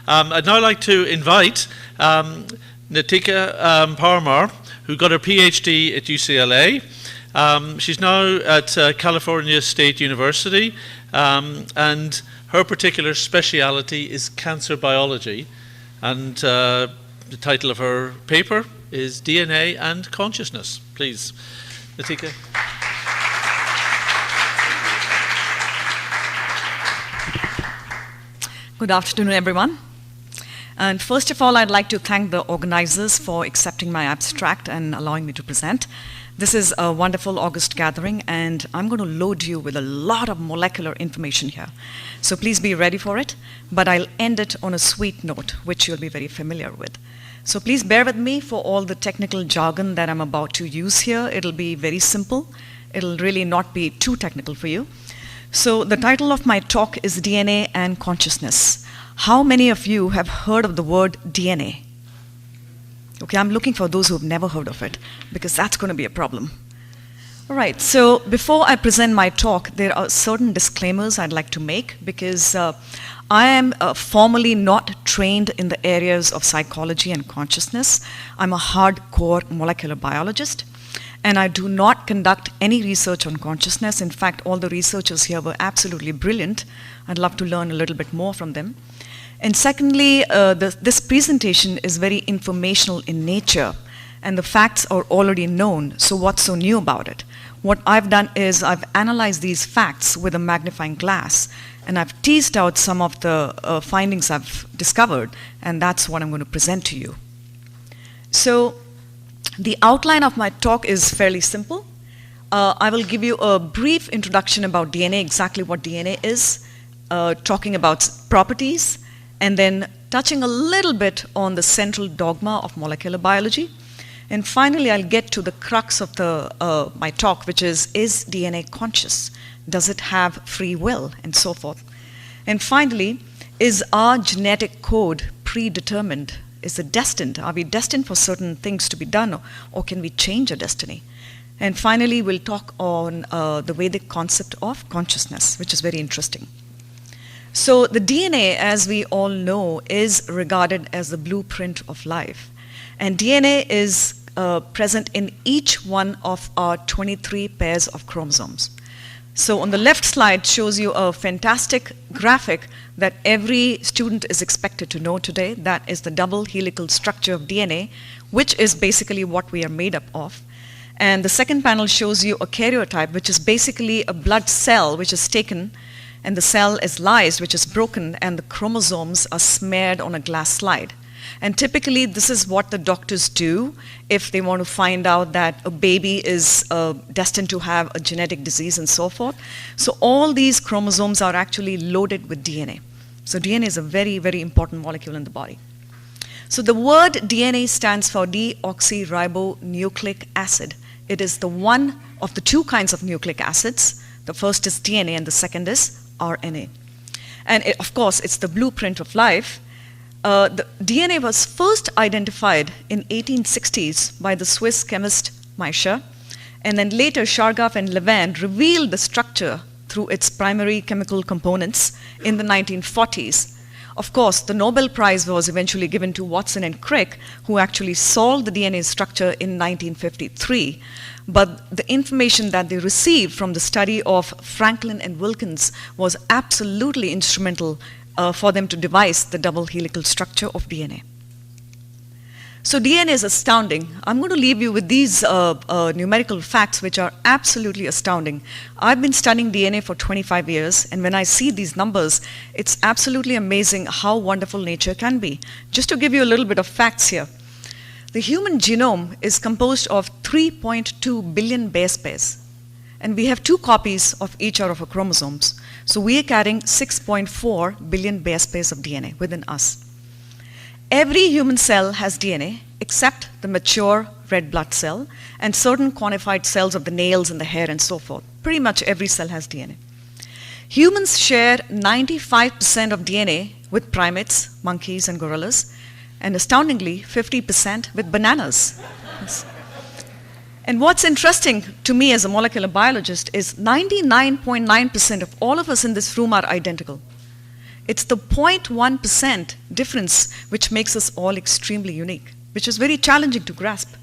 I'd now like to invite Nitika Parmar, who got her PhD at UCLA. She's now at California State University, and her particular speciality is cancer biology. And the title of her paper is DNA and Consciousness. Please, Nitika. Good afternoon, everyone. And first of all, I'd like to thank the organizers for accepting my abstract and allowing me to present. This is a wonderful August gathering, and I'm going to load you with a lot of molecular information here. So please be ready for it, but I'll end it on a sweet note, which you'll be very familiar with. So please bear with me for all the technical jargon that I'm about to use here. It'll be very simple. It'll really not be too technical for you. So the title of my talk is DNA and Consciousness. How many of you have heard of the word DNA? Okay, I'm looking for those who have never heard of it, because that's going to be a problem. All right, so before I present my talk, there are certain disclaimers I'd like to make, because I am formally not trained in the areas of psychology and consciousness. I'm a hardcore molecular biologist, and I do not conduct any research on consciousness. In fact, all the researchers here were absolutely brilliant. I'd love to learn a little bit more from them. And secondly, this presentation is very informational in nature, and the facts are already known, so what's so new about it? What I've done is I've analyzed these facts with a magnifying glass, and I've teased out some of the findings I've discovered, and that's what I'm going to present to you. So the outline of my talk is fairly simple. I will give you a brief introduction about DNA, exactly what DNA is, talking about properties, and then touching a little bit on the central dogma of molecular biology. And finally, I'll get to the crux of my talk, which is DNA conscious? Does it have free will? And so forth. And finally, is our genetic code predetermined? Is it destined? Are we destined for certain things to be done, or can we change our destiny? And finally, we'll talk on the Vedic concept of consciousness, which is very interesting. So the DNA, as we all know, is regarded as the blueprint of life. And DNA is present in each one of our 23 pairs of chromosomes. So on the left slide shows you a fantastic graphic that every student is expected to know today. That is the double helical structure of DNA, which is basically what we are made up of. And the second panel shows you a karyotype, which is basically a blood cell which is taken, and the cell is lysed, which is broken, and the chromosomes are smeared on a glass slide. And typically, this is what the doctors do if they want to find out that a baby is destined to have a genetic disease and so forth. So all these chromosomes are actually loaded with DNA. So DNA is a very, very important molecule in the body. So the word DNA stands for deoxyribonucleic acid. It is the one of the two kinds of nucleic acids. The first is DNA and the second is RNA. And of course, it's the blueprint of life. The DNA was first identified in 1860s by the Swiss chemist Miescher, and then later Chargaff and Levin revealed the structure through its primary chemical components in the 1940s. Of course, the Nobel Prize was eventually given to Watson and Crick, who actually solved the DNA structure in 1953. But the information that they received from the study of Franklin and Wilkins was absolutely instrumental for them to devise the double helical structure of DNA. So DNA is astounding. I'm going to leave you with these numerical facts which are absolutely astounding. I've been studying DNA for 25 years, and when I see these numbers, it's absolutely amazing how wonderful nature can be. Just to give you a little bit of facts here. The human genome is composed of 3.2 billion base pairs, and we have 2 copies of each of our chromosomes. So we are carrying 6.4 billion base pairs of DNA within us. Every human cell has DNA except the mature red blood cell and certain quantified cells of the nails and the hair and so forth. Pretty much every cell has DNA. Humans share 95% of DNA with primates, monkeys, and gorillas, and astoundingly, 50% with bananas. Yes. And what's interesting to me as a molecular biologist is 99.9% of all of us in this room are identical. It's the 0.1% difference which makes us all extremely unique, which is very challenging to grasp.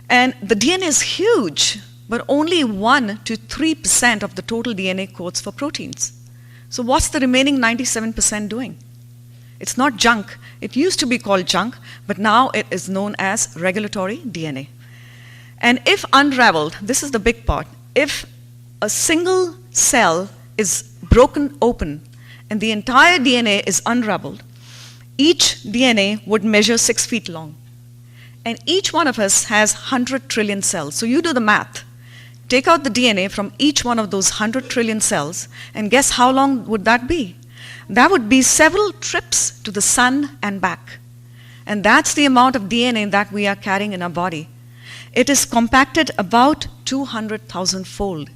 And the DNA is huge, but only 1 to 3% of the total DNA codes for proteins. So what's the remaining 97% doing? It's not junk. It used to be called junk, but now it is known as regulatory DNA. And if unraveled, this is the big part, if a single cell is broken open and the entire DNA is unraveled, each DNA would measure 6 feet long. And each one of us has 100 trillion cells. So you do the math. Take out the DNA from each one of those 100 trillion cells, and guess how long would that be? That would be several trips to the sun and back. And that's the amount of DNA that we are carrying in our body. It is compacted about 200,000-fold.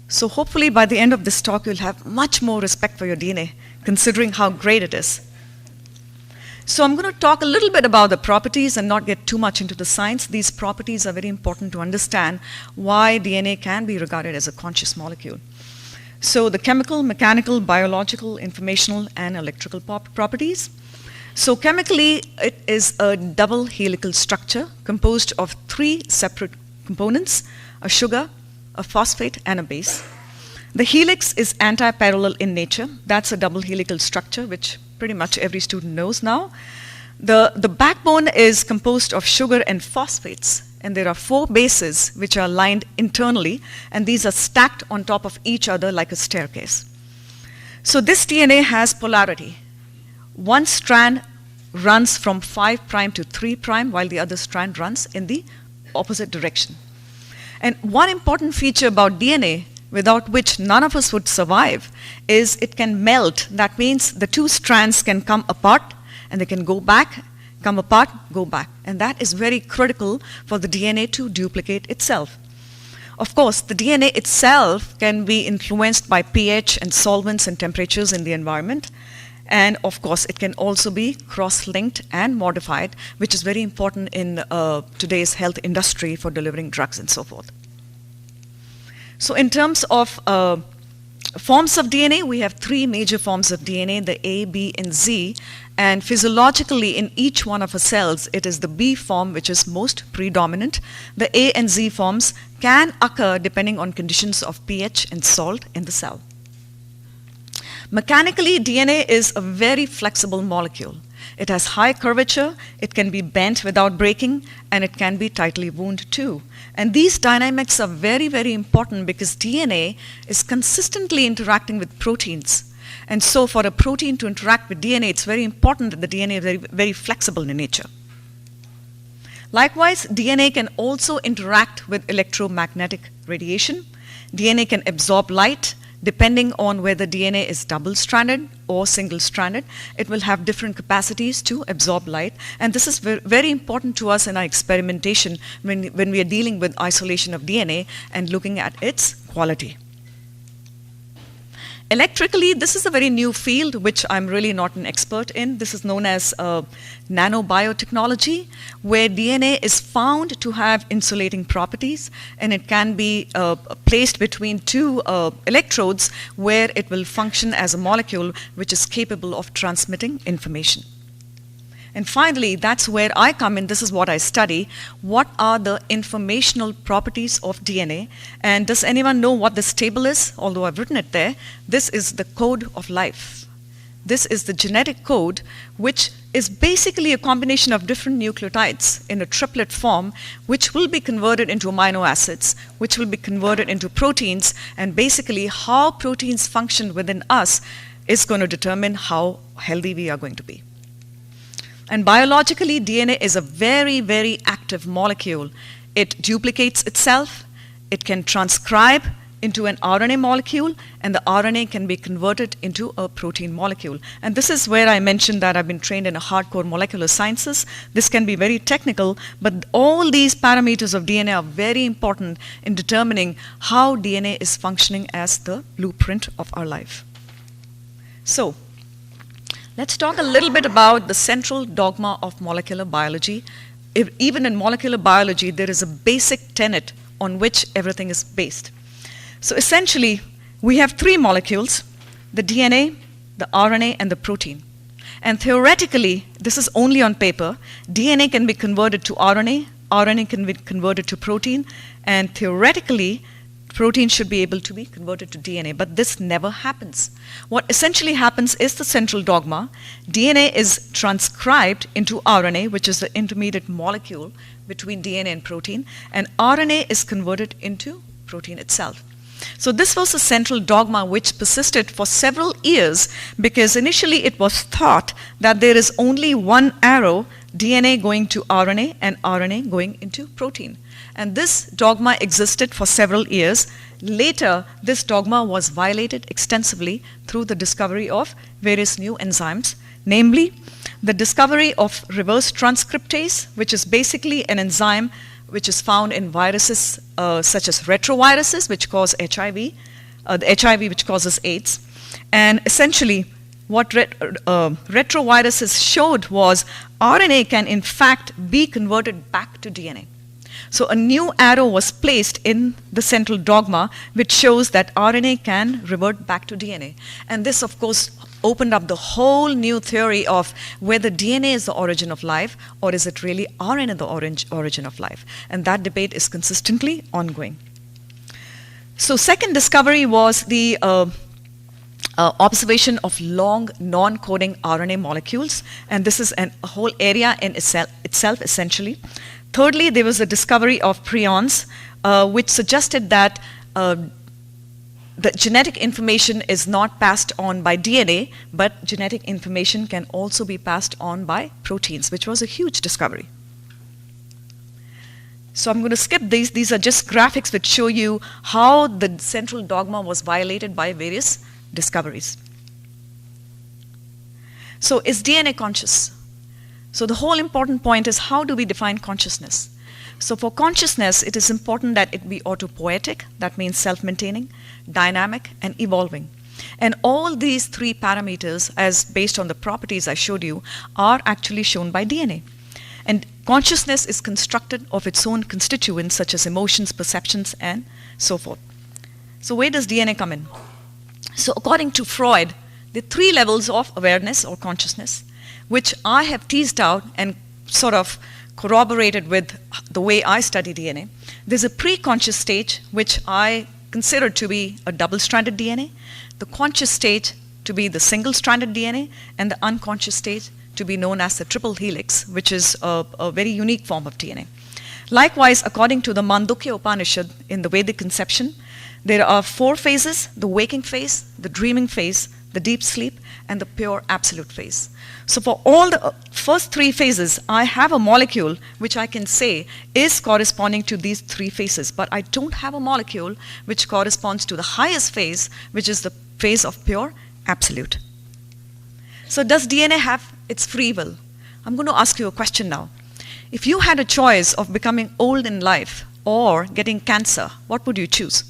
So hopefully by the end of this talk, you'll have much more respect for your DNA, considering how great it is. So I'm going to talk a little bit about the properties and not get too much into the science. These properties are very important to understand why DNA can be regarded as a conscious molecule. So the chemical, mechanical, biological, informational, and electrical properties. So chemically, it is a double helical structure composed of 3 separate components, a sugar, a phosphate, and a base. The helix is anti-parallel in nature. That's a double helical structure, which pretty much every student knows now. The backbone is composed of sugar and phosphates, and there are 4 bases which are lined internally, and these are stacked on top of each other like a staircase. So this DNA has polarity. One strand runs from 5' to 3', while the other strand runs in the opposite direction. And one important feature about DNA, without which none of us would survive, is it can melt. That means the 2 strands can come apart and they can go back, come apart, go back. And that is very critical for the DNA to duplicate itself. Of course, the DNA itself can be influenced by pH and solvents and temperatures in the environment. And of course, it can also be cross-linked and modified, which is very important in today's health industry for delivering drugs and so forth. So in terms of forms of DNA, we have 3 major forms of DNA, the A, B, and Z. And physiologically, in each one of our cells, it is the B form which is most predominant. The A and Z forms can occur depending on conditions of pH and salt in the cell. Mechanically, DNA is a very flexible molecule. It has high curvature, it can be bent without breaking, and it can be tightly wound too. And these dynamics are very, very important because DNA is consistently interacting with proteins. And so for a protein to interact with DNA, it's very important that the DNA is very, very flexible in nature. Likewise, DNA can also interact with electromagnetic radiation. DNA can absorb light. Depending on whether DNA is double-stranded or single-stranded, it will have different capacities to absorb light. And this is very important to us in our experimentation when we are dealing with isolation of DNA and looking at its quality. Electrically, this is a very new field which I'm really not an expert in. This is known as nanobiotechnology, where DNA is found to have insulating properties, and it can be placed between 2 electrodes where it will function as a molecule which is capable of transmitting information. And finally, that's where I come in. This is what I study. What are the informational properties of DNA? And does anyone know what this table is? Although I've written it there, this is the code of life. This is the genetic code, which is basically a combination of different nucleotides in a triplet form, which will be converted into amino acids, which will be converted into proteins, and basically how proteins function within us is going to determine how healthy we are going to be. And biologically, DNA is a very, very active molecule. It duplicates itself, it can transcribe into an RNA molecule, and the RNA can be converted into a protein molecule. And this is where I mentioned that I've been trained in a hardcore molecular sciences. This can be very technical, but all these parameters of DNA are very important in determining how DNA is functioning as the blueprint of our life. So, let's talk a little bit about the central dogma of molecular biology. Even in molecular biology, there is a basic tenet on which everything is based. So essentially, we have 3 molecules, the DNA, the RNA, and the protein. And theoretically, this is only on paper, DNA can be converted to RNA, RNA can be converted to protein, and theoretically, protein should be able to be converted to DNA, but this never happens. What essentially happens is the central dogma. DNA is transcribed into RNA, which is the intermediate molecule between DNA and protein, and RNA is converted into protein itself. So this was the central dogma which persisted for several years, because initially it was thought that there is only one arrow, DNA going to RNA and RNA going into protein. And this dogma existed for several years. Later, this dogma was violated extensively through the discovery of various new enzymes, namely the discovery of reverse transcriptase, which is basically an enzyme which is found in viruses such as retroviruses, which cause HIV, the HIV which causes AIDS. And essentially, what retroviruses showed was RNA can in fact be converted back to DNA. So a new arrow was placed in the central dogma, which shows that RNA can revert back to DNA. And this, of course, opened up the whole new theory of whether DNA is the origin of life, or is it really RNA the origin of life. And that debate is consistently ongoing. So second discovery was the observation of long non-coding RNA molecules, and this is a whole area in itself essentially. Thirdly, there was a discovery of prions, which suggested that the genetic information is not passed on by DNA, but genetic information can also be passed on by proteins, which was a huge discovery. So I'm going to skip these. These are just graphics which show you how the central dogma was violated by various discoveries. So is DNA conscious? So the whole important point is, how do we define consciousness? So for consciousness, it is important that it be autopoietic, that means self-maintaining, dynamic, and evolving. And all these three parameters, as based on the properties I showed you, are actually shown by DNA. And consciousness is constructed of its own constituents, such as emotions, perceptions, and so forth. So where does DNA come in? So according to Freud, there are three levels of awareness or consciousness, which I have teased out and sort of corroborated with the way I study DNA. There's a pre-conscious stage, which I consider to be a double-stranded DNA, the conscious stage to be the single-stranded DNA, and the unconscious stage to be known as the triple helix, which is a very unique form of DNA. Likewise, according to the Mandukya Upanishad in the Vedic conception, there are four phases: the waking phase, the dreaming phase, the deep sleep, and the pure absolute phase. So for all the first three phases, I have a molecule which I can say is corresponding to these three phases, but I don't have a molecule which corresponds to the highest phase, which is the phase of pure absolute. So does DNA have its free will? I'm going to ask you a question now. If you had a choice of becoming old in life or getting cancer, what would you choose?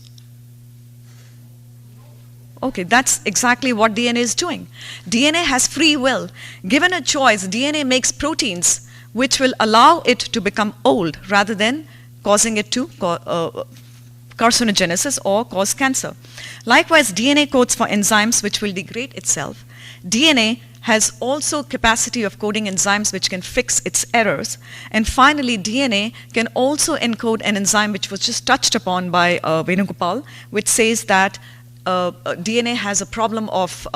Okay, that's exactly what DNA is doing. DNA has free will. Given a choice, DNA makes proteins which will allow it to become old rather than causing it to carcinogenesis or cause cancer. Likewise, DNA codes for enzymes which will degrade itself. DNA has also capacity of coding enzymes which can fix its errors. And finally, DNA can also encode an enzyme which was just touched upon by Venugopal, which says that DNA has a problem of,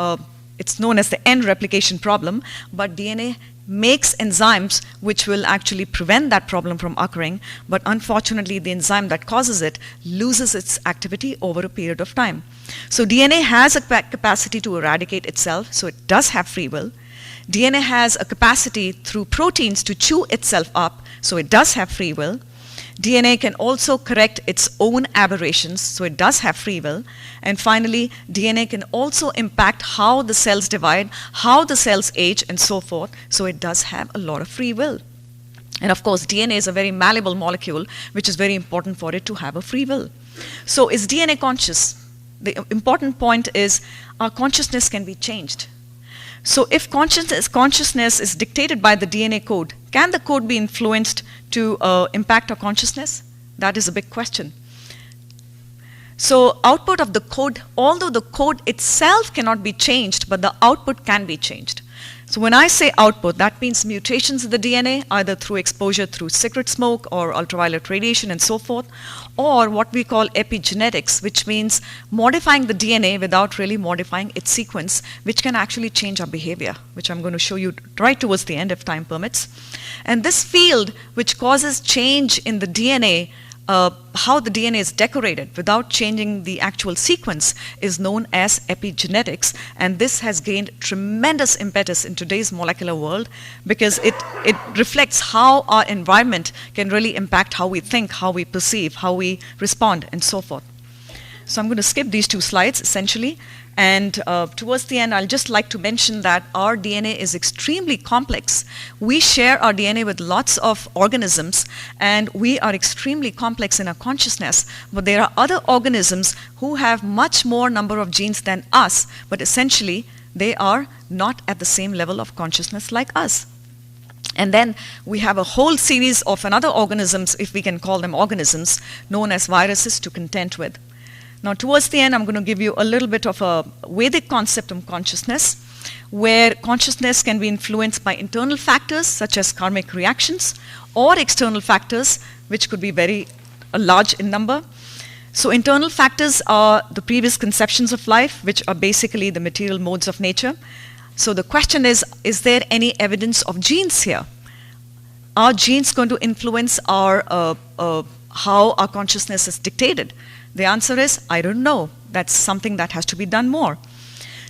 it's known as the end replication problem, but DNA makes enzymes which will actually prevent that problem from occurring, but unfortunately the enzyme that causes it loses its activity over a period of time. So DNA has a capacity to eradicate itself, so it does have free will. DNA has a capacity through proteins to chew itself up, so it does have free will. DNA can also correct its own aberrations, so it does have free will. And finally, DNA can also impact how the cells divide, how the cells age, and so forth, so it does have a lot of free will. And of course, DNA is a very malleable molecule, which is very important for it to have a free will. So is DNA conscious? The important point is our consciousness can be changed. So if consciousness is dictated by the DNA code, can the code be influenced to impact our consciousness? That is a big question. So output of the code, although the code itself cannot be changed, but the output can be changed. So when I say output, that means mutations in the DNA, either through exposure through cigarette smoke or ultraviolet radiation and so forth, or what we call epigenetics, which means modifying the DNA without really modifying its sequence, which can actually change our behavior, which I'm going to show you right towards the end if time permits. And this field, which causes change in the DNA, how the DNA is decorated without changing the actual sequence, is known as epigenetics, and this has gained tremendous impetus in today's molecular world because it reflects how our environment can really impact how we think, how we perceive, how we respond, and so forth. So I'm going to skip these two slides essentially, and towards the end I'll just like to mention that our DNA is extremely complex. We share our DNA with lots of organisms, and we are extremely complex in our consciousness, but there are other organisms who have much more number of genes than us, but essentially they are not at the same level of consciousness like us. And then we have a whole series of another organisms, if we can call them organisms, known as viruses to contend with. Now, towards the end, I'm going to give you a little bit of a Vedic concept of consciousness, where consciousness can be influenced by internal factors, such as karmic reactions, or external factors, which could be very large in number. So internal factors are the previous conceptions of life, which are basically the material modes of nature. So the question is there any evidence of genes here? Are genes going to influence our how our consciousness is dictated? The answer is, I don't know. That's something that has to be done more.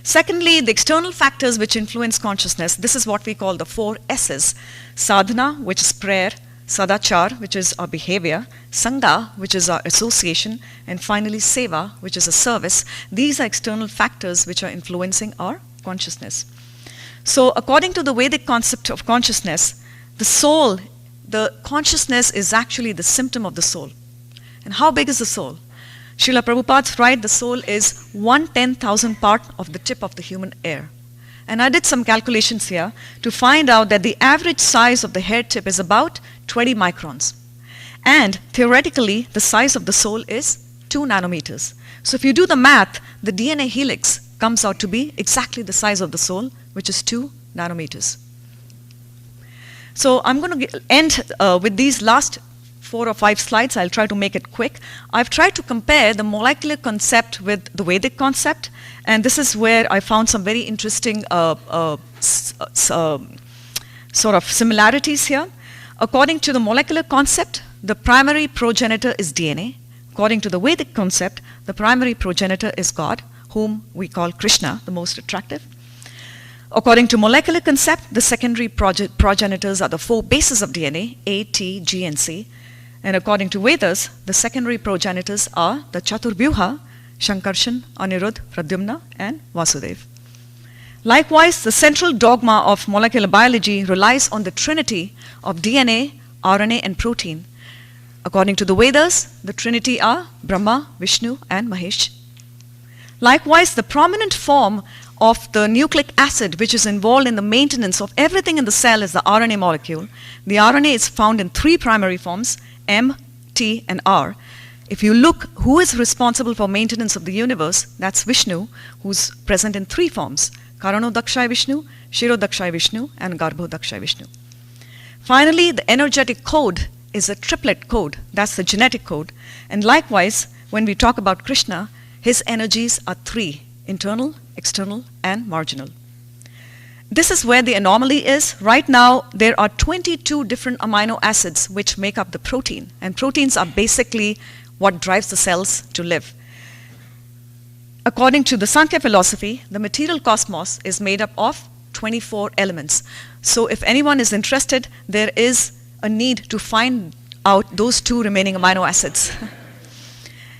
Secondly, the external factors which influence consciousness, this is what we call the 4 S's. Sadhana, which is prayer. Sadachar, which is our behavior. Sangha, which is our association. And finally, Seva, which is a service. These are external factors which are influencing our consciousness. So according to the Vedic concept of consciousness, the soul, the consciousness is actually the symptom of the soul. And how big is the soul? Srila Prabhupada's right, the soul is 1/10,000th part of the tip of the human hair. And I did some calculations here to find out that the average size of the hair tip is about 20 microns. And theoretically, the size of the soul is 2 nanometers. So if you do the math, the DNA helix comes out to be exactly the size of the soul, which is 2 nanometers. So I'm going to end with these last 4 or 5 slides. I'll try to make it quick. I've tried to compare the molecular concept with the Vedic concept, and this is where I found some very interesting sort of similarities here. According to the molecular concept, the primary progenitor is DNA. According to the Vedic concept, the primary progenitor is God, whom we call Krishna, the most attractive. According to molecular concept, the secondary progenitors are the 4 bases of DNA, A, T, G, and C. And according to Vedas, the secondary progenitors are the Chaturvyuha, Shankarshan, Anirudh, Pradyumna, and Vasudev. Likewise, the central dogma of molecular biology relies on the trinity of DNA, RNA, and protein. According to the Vedas, the trinity are Brahma, Vishnu, and Mahesh. Likewise, the prominent form of the nucleic acid, which is involved in the maintenance of everything in the cell, is the RNA molecule. The RNA is found in 3 primary forms, M, T, and R. If you look who is responsible for maintenance of the universe, that's Vishnu, who's present in 3 forms, Karano Dakshay Vishnu, Shiro Dakshay Vishnu, and Garbho Dakshay Vishnu. Finally, the energetic code is a triplet code. That's the genetic code. And likewise, when we talk about Krishna, his energies are 3, internal, external, and marginal. This is where the anomaly is. Right now, there are 22 different amino acids which make up the protein. And proteins are basically what drives the cells to live. According to the Sankhya philosophy, the material cosmos is made up of 24 elements. So if anyone is interested, there is a need to find out those 2 remaining amino acids.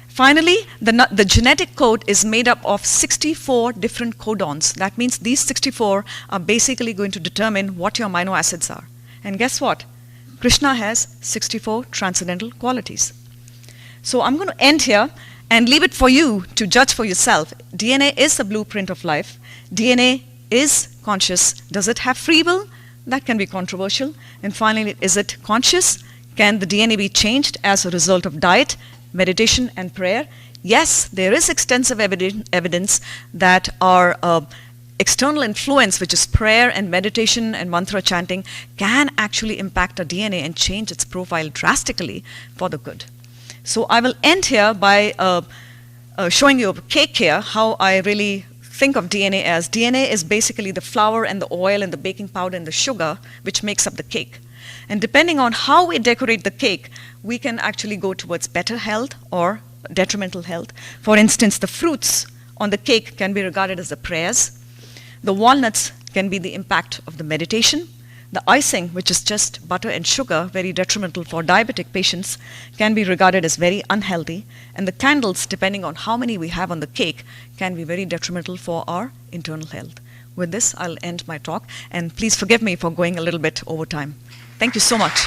Finally, the genetic code is made up of 64 different codons. That means these 64 are basically going to determine what your amino acids are. And guess what? Krishna has 64 transcendental qualities. So I'm going to end here and leave it for you to judge for yourself. DNA is the blueprint of life. DNA is conscious. Does it have free will? That can be controversial. And finally, is it conscious? Can the DNA be changed as a result of diet, meditation, and prayer? Yes, there is extensive evidence that our external influence, which is prayer and meditation and mantra chanting, can actually impact our DNA and change its profile drastically for the good. So I will end here by showing you a cake here, how I really think of DNA as. DNA is basically the flour and the oil and the baking powder and the sugar which makes up the cake. And depending on how we decorate the cake, we can actually go towards better health or detrimental health. For instance, the fruits on the cake can be regarded as the prayers. The walnuts can be the impact of the meditation. The icing, which is just butter and sugar, very detrimental for diabetic patients, can be regarded as very unhealthy. And the candles, depending on how many we have on the cake, can be very detrimental for our internal health. With this, I'll end my talk. And please forgive me for going a little bit over time. Thank you so much.